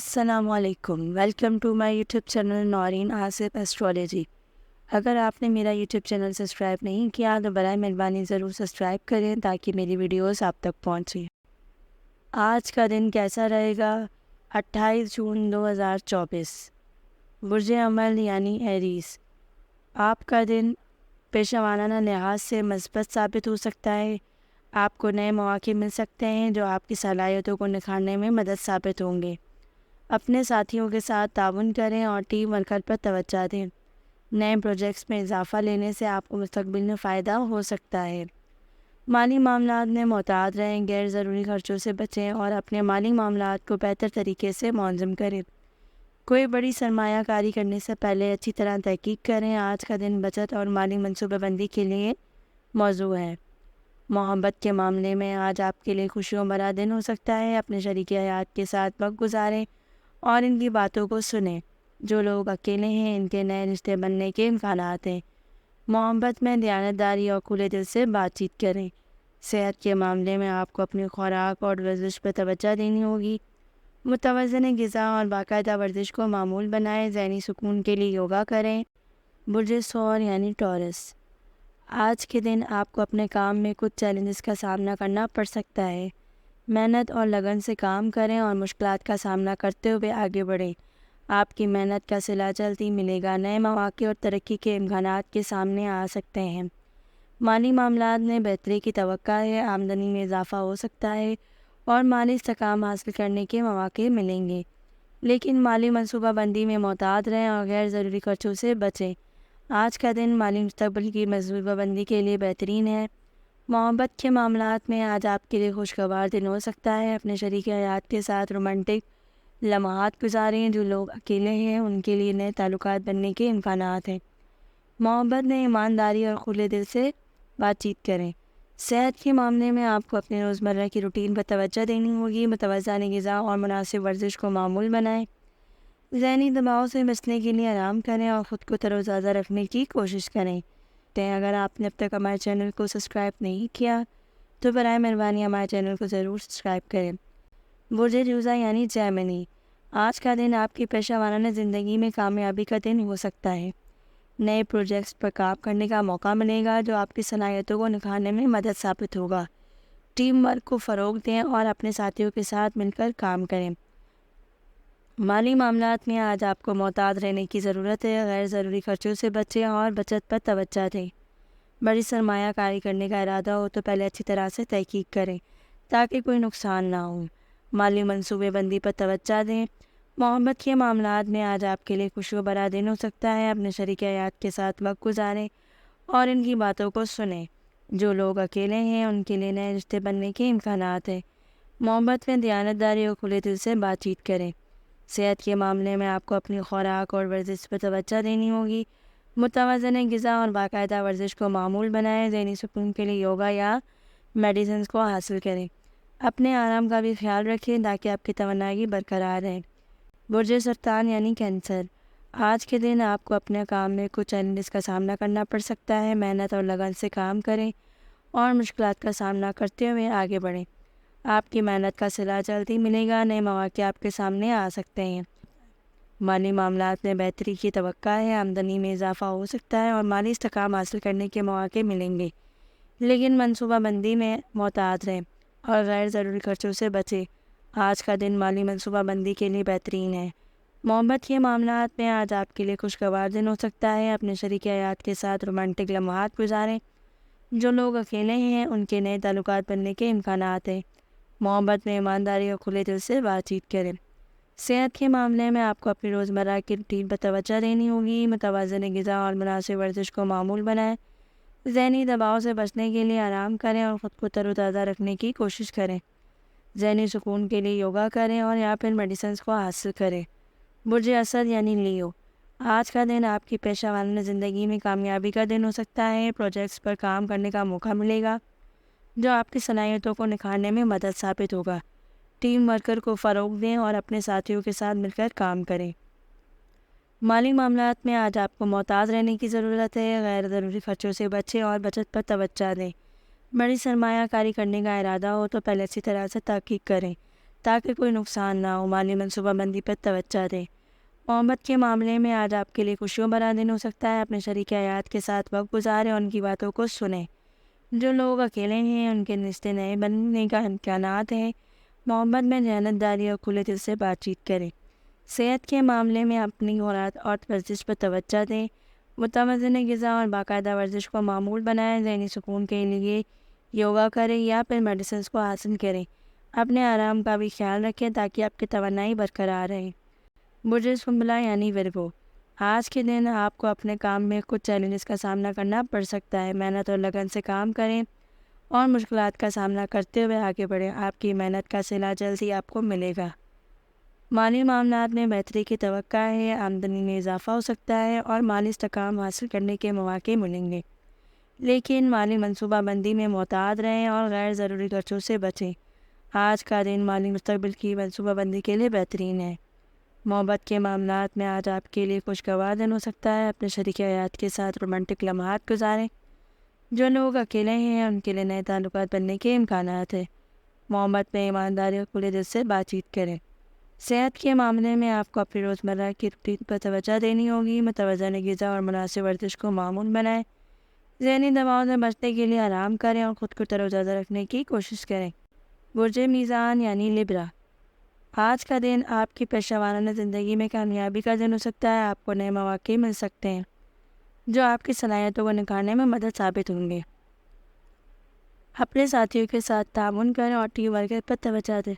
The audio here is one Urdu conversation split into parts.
السلام علیکم، welcome to my YouTube channel Noreen Asif astrology. اگر آپ نے میرا یوٹیوب چینل سبسکرائب نہیں کیا تو برائے مہربانی ضرور سبسکرائب کریں تاکہ میری ویڈیوز آپ تک پہنچیں۔ آج کا دن کیسا رہے گا؟ 28 جون 2024، برج عمل یعنی ایریز۔ آپ کا دن پیشہ ورانہ لحاظ سے مثبت ثابت ہو سکتا ہے۔ آپ کو نئے مواقع مل سکتے ہیں جو آپ کی صلاحیتوں کو نکھارنے میں مدد ثابت ہوں گے۔ اپنے ساتھیوں کے ساتھ تعاون کریں اور ٹیم ورک پر توجہ دیں۔ نئے پروجیکٹس میں اضافہ لینے سے آپ کو مستقبل میں فائدہ ہو سکتا ہے۔ مالی معاملات میں محتاط رہیں، غیر ضروری خرچوں سے بچیں اور اپنے مالی معاملات کو بہتر طریقے سے منظم کریں۔ کوئی بڑی سرمایہ کاری کرنے سے پہلے اچھی طرح تحقیق کریں۔ آج کا دن بچت اور مالی منصوبہ بندی کے لیے موزوں ہے۔ محبت کے معاملے میں آج آپ کے لیے خوشیوں بھرا دن ہو سکتا ہے۔ اپنے شریک حیات کے ساتھ وقت گزاریں اور ان کی باتوں کو سنیں۔ جو لوگ اکیلے ہیں ان کے نئے رشتے بننے کے امکانات ہیں۔ محبت میں دیانتداری اور کھلے دل سے بات چیت کریں۔ صحت کے معاملے میں آپ کو اپنی خوراک اور ورزش پر توجہ دینی ہوگی۔ متوازن غذا اور باقاعدہ ورزش کو معمول بنائیں۔ ذہنی سکون کے لیے یوگا کریں۔ برج ثور یعنی ٹورس، آج کے دن آپ کو اپنے کام میں کچھ چیلنجز کا سامنا کرنا پڑ سکتا ہے۔ محنت اور لگن سے کام کریں اور مشکلات کا سامنا کرتے ہوئے آگے بڑھیں۔ آپ کی محنت کا صلہ جلدی ملے گا۔ نئے مواقع اور ترقی کے امکانات کے سامنے آ سکتے ہیں۔ مالی معاملات میں بہتری کی توقع ہے۔ آمدنی میں اضافہ ہو سکتا ہے اور مالی استحکام حاصل کرنے کے مواقع ملیں گے، لیکن مالی منصوبہ بندی میں محتاط رہیں اور غیر ضروری خرچوں سے بچیں۔ آج کا دن مالی مستقبل کی منصوبہ بندی کے لیے بہترین ہے۔ محبت کے معاملات میں آج آپ کے لیے خوشگوار دن ہو سکتا ہے۔ اپنے شریک حیات کے ساتھ رومانٹک لمحات گزاریں۔ جو لوگ اکیلے ہیں ان کے لیے نئے تعلقات بننے کے امکانات ہیں۔ محبت میں ایمانداری اور کھلے دل سے بات چیت کریں۔ صحت کے معاملے میں آپ کو اپنے روزمرہ کی روٹین پر توجہ دینی ہوگی۔ متوازن غذا اور مناسب ورزش کو معمول بنائیں۔ ذہنی دباؤ سے بچنے کے لیے آرام کریں اور خود کو تر و تازہ رکھنے کی کوشش کریں۔ اگر آپ نے اب تک ہمارے چینل کو سبسکرائب نہیں کیا تو برائے مہربانی ہمارے چینل کو ضرور سبسکرائب کریں۔ برج جوزہ یعنی جیمنی، آج کا دن آپ کی پیشہ ورانہ زندگی میں کامیابی کا دن ہو سکتا ہے۔ نئے پروجیکٹس پر کام کرنے کا موقع ملے گا جو آپ کی صلاحیتوں کو نکھارنے میں مدد ثابت ہوگا۔ ٹیم ورک کو فروغ دیں اور اپنے ساتھیوں کے ساتھ مل کر کام کریں۔ مالی معاملات میں آج آپ کو محتاط رہنے کی ضرورت ہے۔ غیر ضروری خرچوں سے بچیں اور بچت پر توجہ دیں۔ بڑی سرمایہ کاری کرنے کا ارادہ ہو تو پہلے اچھی طرح سے تحقیق کریں تاکہ کوئی نقصان نہ ہو۔ مالی منصوبے بندی پر توجہ دیں۔ محبت کے معاملات میں آج آپ کے لیے خوشیوں بھرا دن ہو سکتا ہے۔ اپنے شریک حیات کے ساتھ وقت گزاریں اور ان کی باتوں کو سنیں۔ جو لوگ اکیلے ہیں ان کے لیے نئے رشتے بننے کے امکانات ہیں۔ محبت میں دیانتداری اور کھلے دل سے بات چیت کریں۔ صحت کے معاملے میں آپ کو اپنی خوراک اور ورزش پر توجہ دینی ہوگی۔ متوازن غذا اور باقاعدہ ورزش کو معمول بنائیں۔ ذہنی سکون کے لیے یوگا یا میڈیسنز کو حاصل کریں۔ اپنے آرام کا بھی خیال رکھیں تاکہ آپ کی توانائی برقرار رہے۔ برج سرطان یعنی کینسر، آج کے دن آپ کو اپنے کام میں کچھ چیلنجز کا سامنا کرنا پڑ سکتا ہے۔ محنت اور لگن سے کام کریں اور مشکلات کا سامنا کرتے ہوئے آگے بڑھیں۔ آپ کی محنت کا صلہ جلدی ملے گا۔ نئے مواقع آپ کے سامنے آ سکتے ہیں۔ مالی معاملات میں بہتری کی توقع ہے۔ آمدنی میں اضافہ ہو سکتا ہے اور مالی استحکام حاصل کرنے کے مواقع ملیں گے، لیکن منصوبہ بندی میں محتاط رہیں اور غیر ضروری خرچوں سے بچیں۔ آج کا دن مالی منصوبہ بندی کے لیے بہترین ہے۔ محبت کے معاملات میں آج آپ کے لیے خوشگوار دن ہو سکتا ہے۔ اپنے شریک حیات کے ساتھ رومانٹک لمحات گزاریں۔ جو لوگ اکیلے ہیں ان کے نئے تعلقات بننے کے امکانات ہیں۔ محبت میں ایمانداری اور کھلے دل سے بات چیت کریں۔ صحت کے معاملے میں آپ کو اپنی روزمرہ کی روٹین پر توجہ دینی ہوگی۔ متوازن غذا اور مناسب ورزش کو معمول بنائیں۔ ذہنی دباؤ سے بچنے کے لیے آرام کریں اور خود کو تر و تازہ رکھنے کی کوشش کریں۔ ذہنی سکون کے لیے یوگا کریں اور یا پھر میڈیسنز کو حاصل کریں۔ برج اسد یعنی لیو، آج کا دن آپ کی پیشہ ورانہ زندگی میں کامیابی کا دن ہو سکتا ہے۔ پروجیکٹس پر کام کرنے کا موقع ملے گا جو آپ کی صلاحیتوں کو نکھارنے میں مدد ثابت ہوگا۔ ٹیم ورکر کو فروغ دیں اور اپنے ساتھیوں کے ساتھ مل کر کام کریں۔ مالی معاملات میں آج آپ کو محتاط رہنے کی ضرورت ہے۔ غیر ضروری خرچوں سے بچیں اور بچت پر توجہ دیں۔ بڑی سرمایہ کاری کرنے کا ارادہ ہو تو پہلے اچھی طرح سے تحقیق کریں تاکہ کوئی نقصان نہ ہو۔ مالی منصوبہ بندی پر توجہ دیں۔ محبت کے معاملے میں آج آپ کے لیے خوشیوں بھرا دن ہو سکتا ہے۔ اپنے شریک حیات کے ساتھ وقت گزاریں اور ان کی باتوں کو سنیں۔ جو لوگ اکیلے ہیں ان کے رشتے نئے بننے کا امکانات ہیں۔ محبت میں دیانتداری اور کھلے دل سے بات چیت کریں۔ صحت کے معاملے میں اپنی خوراک اور ورزش پر توجہ دیں۔ متوازن غذا اور باقاعدہ ورزش کو معمول بنائیں۔ ذہنی سکون کے لیے یوگا کریں یا پھر میڈیسنز کو حاصل کریں۔ اپنے آرام کا بھی خیال رکھیں تاکہ آپ کی توانائی برقرار رہے۔ برج سنبلہ یعنی ورگو، آج کے دن آپ کو اپنے کام میں کچھ چیلنجز کا سامنا کرنا پڑ سکتا ہے۔ محنت اور لگن سے کام کریں اور مشکلات کا سامنا کرتے ہوئے آگے بڑھیں۔ آپ کی محنت کا صلہ جلد ہی آپ کو ملے گا۔ مالی معاملات میں بہتری کی توقع ہے۔ آمدنی میں اضافہ ہو سکتا ہے اور مالی استحکام حاصل کرنے کے مواقع ملیں گے، لیکن مالی منصوبہ بندی میں محتاط رہیں اور غیر ضروری خرچوں سے بچیں۔ آج کا دن مالی مستقبل کی منصوبہ بندی کے لیے بہترین ہے۔ محبت کے معاملات میں آج آپ کے لیے خوشگوار دن ہو سکتا ہے۔ اپنے شریک حیات کے ساتھ رومانٹک لمحات گزاریں۔ جو لوگ اکیلے ہیں ان کے لیے نئے تعلقات بننے کے امکانات ہیں۔ محبت میں ایمانداری اور کھلے دل سے بات چیت کریں۔ صحت کے معاملے میں آپ کو اپنی روزمرہ کی روٹین پر توجہ دینی ہوگی۔ متوازن غذا اور مناسب ورزش کو معمول بنائیں۔ ذہنی دباؤ سے بچنے کے لیے آرام کریں اور خود کو تر و تازہ رکھنے کی کوشش کریں۔ برج میزان یعنی لبرا، آج کا دن آپ کی پیشہ ورانہ زندگی میں کامیابی کا دن ہو سکتا ہے۔ آپ کو نئے مواقع مل سکتے ہیں جو آپ کی صلاحیتوں کو نکھارنے میں مدد ثابت ہوں گے۔ اپنے ساتھیوں کے ساتھ تعاون کریں اور ٹیم ورک پر توجہ دیں۔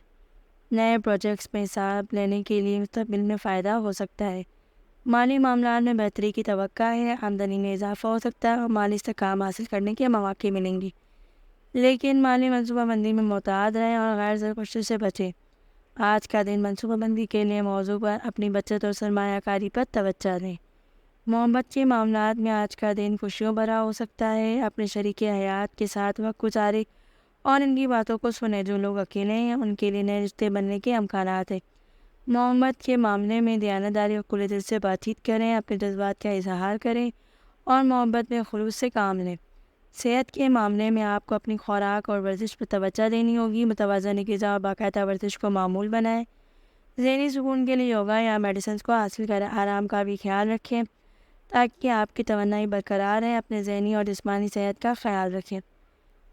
نئے پروجیکٹس میں حصہ لینے کے لیے مستقبل میں فائدہ ہو سکتا ہے۔ مالی معاملات میں بہتری کی توقع ہے۔ آمدنی میں اضافہ ہو سکتا ہے اور مالی استحکام حاصل کرنے کے مواقع ملیں گے، لیکن مالی منصوبہ بندی میں محتاط رہیں اور غیر ضروری خرچوں سے بچیں۔ آج کا دن منصوبہ بندی کے لیے موضوع پر اپنی بچت اور سرمایہ کاری پر توجہ دیں۔ محبت کے معاملات میں آج کا دن خوشیوں بھرا ہو سکتا ہے۔ اپنے شریک حیات کے ساتھ وقت گزاریں اور ان کی باتوں کو سنیں۔ جو لوگ اکیلے ہیں ان کے لیے نئے رشتے بننے کے امکانات ہیں۔ محبت کے معاملے میں دیانتداری اور کھلے دل سے بات چیت کریں۔ اپنے جذبات کا اظہار کریں اور محبت میں خلوص سے کام لیں۔ صحت کے معاملے میں آپ کو اپنی خوراک اور ورزش پر توجہ دینی ہوگی۔ متوازن غذا اور باقاعدہ ورزش کو معمول بنائیں۔ ذہنی سکون کے لیے یوگا یا میڈیسنز کو حاصل کریں۔ آرام کا بھی خیال رکھیں تاکہ آپ کی توانائی برقرار رہے۔ اپنے ذہنی اور جسمانی صحت کا خیال رکھیں۔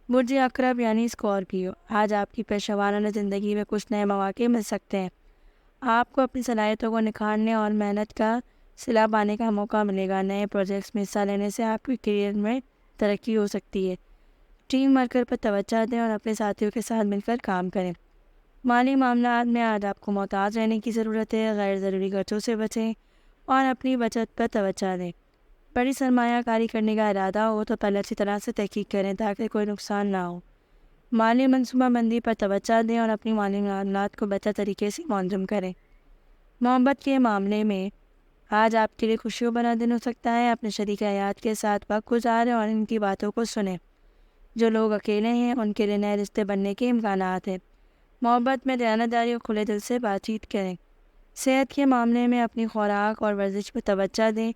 برج عقرب یعنی اسکارپیو، آج آپ کی پیشہ ورانہ زندگی میں کچھ نئے مواقع مل سکتے ہیں۔ آپ کو اپنی صلاحیتوں کو نکھارنے اور محنت کا صلہ پانے کا موقع ملے گا۔ نئے پروجیکٹس میں حصہ لینے سے آپ کی کیریئر میں ترقی ہو سکتی ہے۔ ٹیم ورک پر توجہ دیں اور اپنے ساتھیوں کے ساتھ مل کر کام کریں۔ مالی معاملات میں آج آپ کو محتاط رہنے کی ضرورت ہے۔ غیر ضروری خرچوں سے بچیں اور اپنی بچت پر توجہ دیں۔ بڑی سرمایہ کاری کرنے کا ارادہ ہو تو پہلے اچھی طرح سے تحقیق کریں تاکہ کوئی نقصان نہ ہو۔ مالی منصوبہ بندی پر توجہ دیں اور اپنی مالی معاملات کو بہتر طریقے سے منظم کریں۔ محبت کے معاملے میں آج آپ کے لیے خوشیوں بھرا دن ہو سکتا ہے۔ اپنے شریک حیات کے ساتھ وقت گزاریں اور ان کی باتوں کو سنیں۔ جو لوگ اکیلے ہیں ان کے لیے نئے رشتے بننے کے امکانات ہیں۔ محبت میں دیانتداری اور کھلے دل سے بات چیت کریں۔ صحت کے معاملے میں اپنی خوراک اور ورزش پر توجہ دیں۔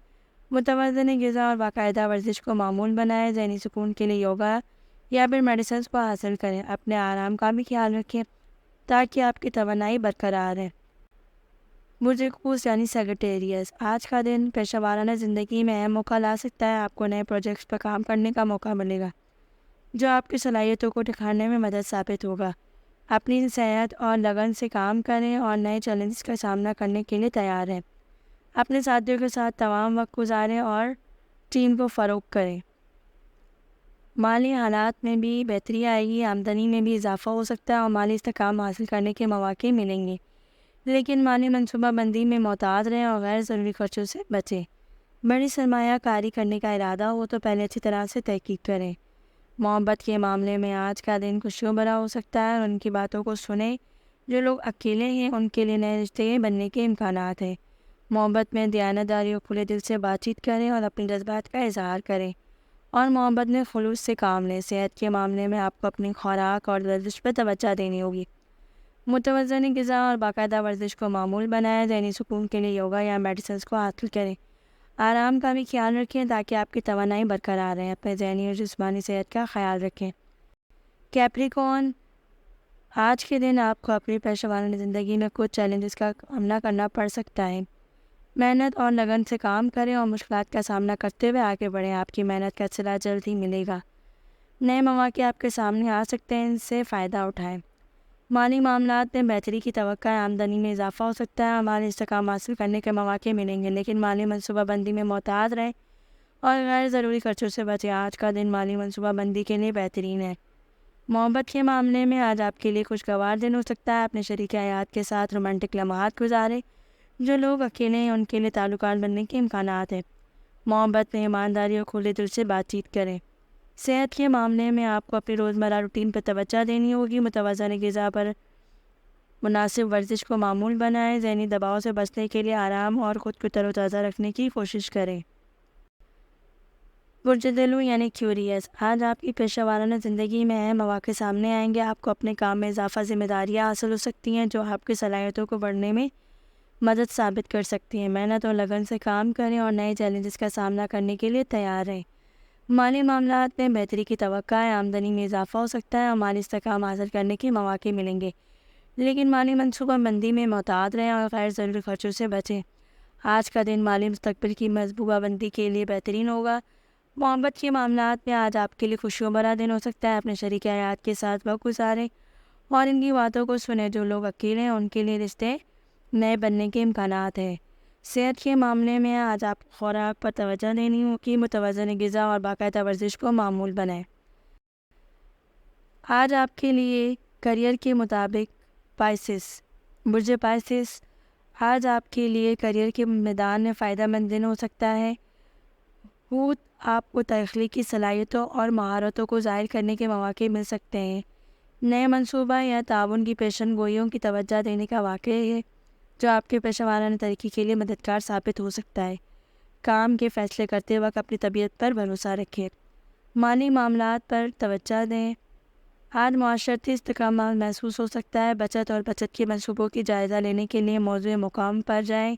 متوازن غذا اور باقاعدہ ورزش کو معمول بنائیں۔ ذہنی سکون کے لیے یوگا یا پھر میڈیسنز کو حاصل کریں۔ اپنے آرام کا بھی خیال رکھیں تاکہ آپ کی توانائی برقرار رہے۔ برج قوس یعنی سیگیٹیریس، آج کا دن پیشہ ورانہ زندگی میں اہم موقع لا سکتا ہے۔ آپ کو نئے پروجیکٹس پر کام کرنے کا موقع ملے گا جو آپ کی صلاحیتوں کو نکھارنے میں مدد ثابت ہوگا۔ اپنی صحت اور لگن سے کام کریں اور نئے چیلنجز کا سامنا کرنے کے لیے تیار ہیں۔ اپنے ساتھیوں کے ساتھ تمام وقت گزاریں اور ٹیم کو فروغ کریں۔ مالی حالات میں بھی بہتری آئے گی۔ آمدنی میں بھی اضافہ ہو سکتا ہے اور مالی استحکام حاصل کرنے کے مواقع ملیں گے، لیکن مالی منصوبہ بندی میں محتاط رہیں اور غیر ضروری خرچوں سے بچیں۔ بڑی سرمایہ کاری کرنے کا ارادہ ہو تو پہلے اچھی طرح سے تحقیق کریں۔ محبت کے معاملے میں آج کا دن خوشیوں بھرا ہو سکتا ہے اور ان کی باتوں کو سنیں۔ جو لوگ اکیلے ہیں ان کے لیے نئے رشتے بننے کے امکانات ہیں۔ محبت میں دیانتداری اور کھلے دل سے بات چیت کریں اور اپنی جذبات کا اظہار کریں اور محبت میں خلوص سے کام لیں۔ صحت کے معاملے میں آپ کو اپنی خوراک اور ورزش پر توجہ دینی ہوگی۔ متوازن غذا اور باقاعدہ ورزش کو معمول بنائیں۔ ذہنی سکون کے لیے یوگا یا میڈیسنز کو حاصل کریں۔ آرام کا بھی خیال رکھیں تاکہ آپ کی توانائی برقرار رہے۔ اپنے ذہنی اور جسمانی صحت کا خیال رکھیں۔ کیپریکون، آج کے دن آپ کو اپنی پیشہ ورانہ زندگی میں کچھ چیلنجز کا سامنا کرنا پڑ سکتا ہے۔ محنت اور لگن سے کام کریں اور مشکلات کا سامنا کرتے ہوئے آگے بڑھیں۔ آپ کی محنت کا صلہ جلد ہی ملے گا۔ نئے مواقع آپ کے سامنے آ سکتے ہیں، ان سے فائدہ اٹھائیں۔ مالی معاملات میں بہتری کی توقع ہے، آمدنی میں اضافہ ہو سکتا ہے اور مالی استحکام حاصل کرنے کے مواقع ملیں گے، لیکن مالی منصوبہ بندی میں محتاط رہیں اور غیر ضروری خرچوں سے بچیں۔ آج کا دن مالی منصوبہ بندی کے لیے بہترین ہے۔ محبت کے معاملے میں آج آپ کے لیے خوشگوار دن ہو سکتا ہے۔ اپنے شریک حیات کے ساتھ رومانٹک لمحات گزاریں۔ جو لوگ اکیلے ہیں ان کے لیے تعلقات بننے کے امکانات ہیں۔ محبت میں ایمانداری اور کھلے دل سے بات چیت کریں۔ صحت کے معاملے میں آپ کو اپنی روزمرہ روٹین پر توجہ دینی ہوگی۔ متوازن غذا پر مناسب ورزش کو معمول بنائیں۔ ذہنی دباؤ سے بچنے کے لیے آرام اور خود کو تر و تازہ رکھنے کی کوشش کریں۔ برج دلو یعنی کیوریس، آج آپ کی پیشہ ورانہ زندگی میں اہم مواقع سامنے آئیں گے۔ آپ کو اپنے کام میں اضافہ ذمہ داریاں حاصل ہو سکتی ہیں جو آپ کی صلاحیتوں کو بڑھنے میں مدد ثابت کر سکتی ہیں۔ محنت اور لگن سے کام کریں اور نئے چیلنجز کا سامنا کرنے کے لیے تیار رہیں۔ مالی معاملات میں بہتری کی توقع ہے، آمدنی میں اضافہ ہو سکتا ہے اور مالی استحکام حاصل کرنے کے مواقع ملیں گے، لیکن مالی منصوبہ بندی میں محتاط رہیں اور غیر ضروری خرچوں سے بچیں۔ آج کا دن مالی مستقبل کی منصوبہ بندی کے لیے بہترین ہوگا۔ محبت کے معاملات میں آج آپ کے لیے خوشیوں بھرا دن ہو سکتا ہے۔ اپنے شریک حیات کے ساتھ وقت گزاریں اور ان کی باتوں کو سنیں۔ جو لوگ اکیلے ہیں ان کے لیے رشتے نئے بننے کے امکانات ہیں۔ صحت کے معاملے میں آج آپ کو خوراک پر توجہ دینی ہوگی۔ متوازن غذا اور باقاعدہ ورزش کو معمول بنائیں۔ آج آپ کے لیے کیریئر کے مطابق پائسس، برج پائسس، آج آپ کے لیے کیریئر کے میدان میں فائدہ مند دن ہو سکتا ہے۔ خود آپ کو تخلیقی صلاحیتوں اور مہارتوں کو ظاہر کرنے کے مواقع مل سکتے ہیں۔ نئے منصوبہ یا تعاون کی پیشن گوئیوں کی توجہ دینے کا واقعہ ہے جو آپ کے پیشہ ورانہ ترقی کے لیے مددگار ثابت ہو سکتا ہے۔ کام کے فیصلے کرتے وقت اپنی طبیعت پر بھروسہ رکھیں۔ مالی معاملات پر توجہ دیں۔ آج معاشرتی استحکام محسوس ہو سکتا ہے۔ بچت اور بچت کے منصوبوں کی جائزہ لینے کے لیے موضوع مقام پر جائیں۔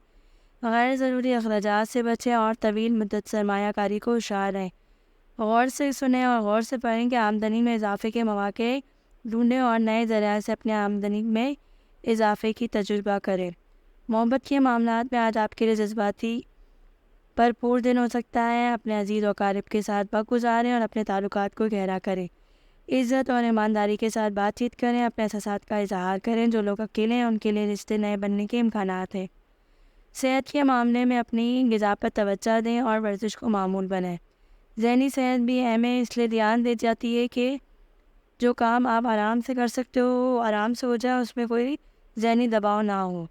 غیر ضروری اخراجات سے بچیں اور طویل مدت سرمایہ کاری کو ہوشیار رہیں۔ غور سے سنیں اور غور سے پڑھیں کہ آمدنی میں اضافے کے مواقع ڈھونڈیں اور نئے ذرائع سے اپنے آمدنی میں اضافے کی تجربہ کریں۔ محبت کے معاملات میں آج آپ کے لیے جذباتی بھرپور دن ہو سکتا ہے۔ اپنے عزیز و اقارب کے ساتھ وقت گزاریں اور اپنے تعلقات کو گہرا کریں۔ عزت اور ایمانداری کے ساتھ بات چیت کریں۔ اپنے احساسات کا اظہار کریں۔ جو لوگ اکیلے ہیں ان کے لیے رشتے نئے بننے کے امکانات ہیں۔ صحت کے معاملے میں اپنی غذا پر توجہ دیں اور ورزش کو معمول بنائیں۔ ذہنی صحت بھی اہم ہے، اس لیے دھیان دی جاتی ہے کہ جو کام آپ آرام سے کر سکتے ہو وہ آرام سے ہو جائے، اس میں کوئی ذہنی دباؤ نہ ہو۔